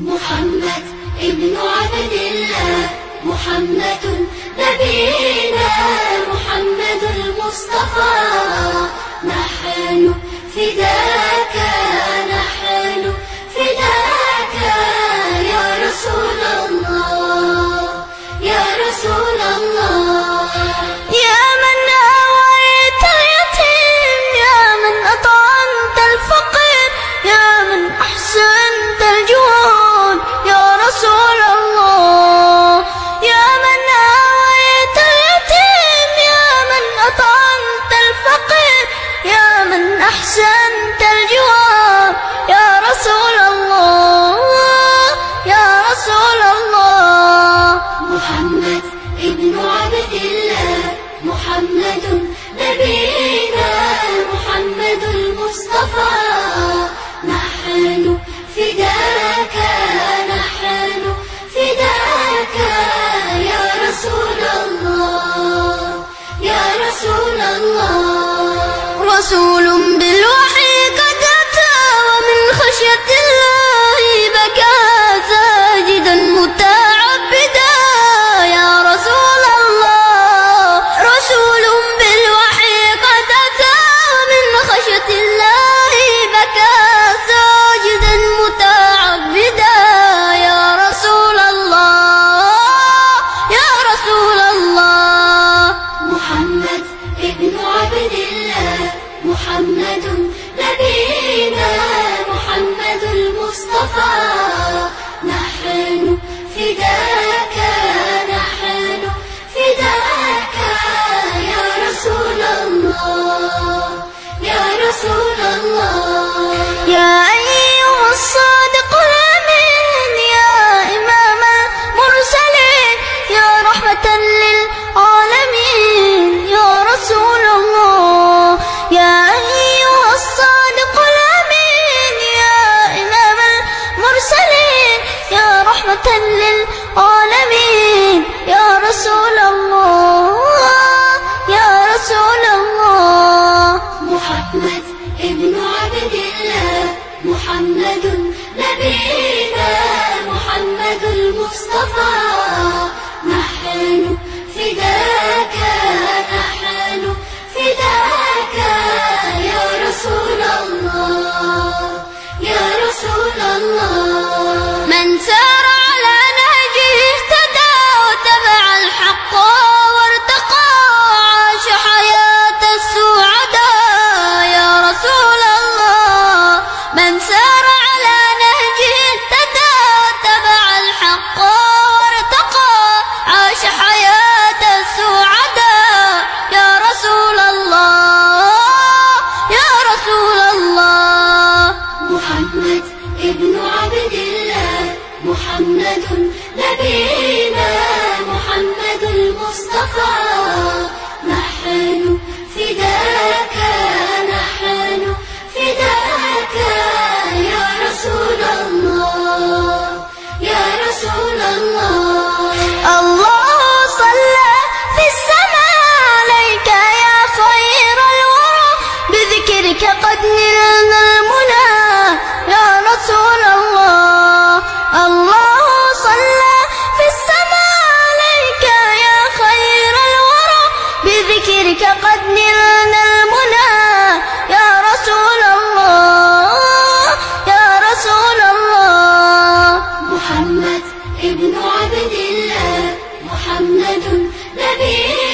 محمد ابن عبد الله، محمد نبينا، محمد المصطفى. نحن فداك، نحن فداك يا رسول الله، يا رسول الله. يا من آويت اليتيم، يا من أطعمت الفقير، يا من أحسنت الجواد يا رسول الله. يا من آويت اليتيم، يا من أطعمت الفقير، يا من أحسنت الجواد يا رسول الله، يا رسول الله. محمد ابن عبد الله، محمد نبينا، محمد المصطفى. نحن فداك، نحن فداك يا رسول الله، يا رسول الله. رسول بالوحي قد أتى، ومن خشية الله بكى ساجدا متعبدا يا رسول الله. رسول بالوحي قد أتى، ومن خشية الله بكى ساجدا متعبدا يا رسول الله، يا رسول الله. محمد ابن عبد الله، محمد نبينا، محمد المصطفى. نحن فداك، نحن فداك يا رسول الله، يا رسول الله. يا أيها الصادق الأمين، يا إمام المرسلين، يا رحمة للعالمين يا رسول الله. يا أيها الصادق الأمين، يا إمام المرسلين، يا رحمة للعالمين يا رسول الله، يا رسول الله. محمد ابن عبد الله، محمد نبينا، محمد المصطفى. نحن فداك، نحن فداك يا رسول الله، يا رسول الله. من سار على نهجه اهتدى، واتبع الحق وارتقى، عاش حياة السعداء يا رسول الله. من سار على نهجه اهتدى، واتبع الحق وارتقى، عاش حياة السعداء يا رسول الله، يا رسول الله. محمد ابن عبد الله، محمد نبينا، محمد المصطفى. نحن فداك، نحن فداك يا رسول الله، يا رسول الله. الله صلى في السماء عليك يا خير الورى، بذكرك قد نلنا المنى يا رسول الله. الله صلى في السماء عليك يا خير الورى، بذكرك قد نلنا المنى يا رسول الله، يا رسول الله. محمد ابن عبد الله، محمد نبينا.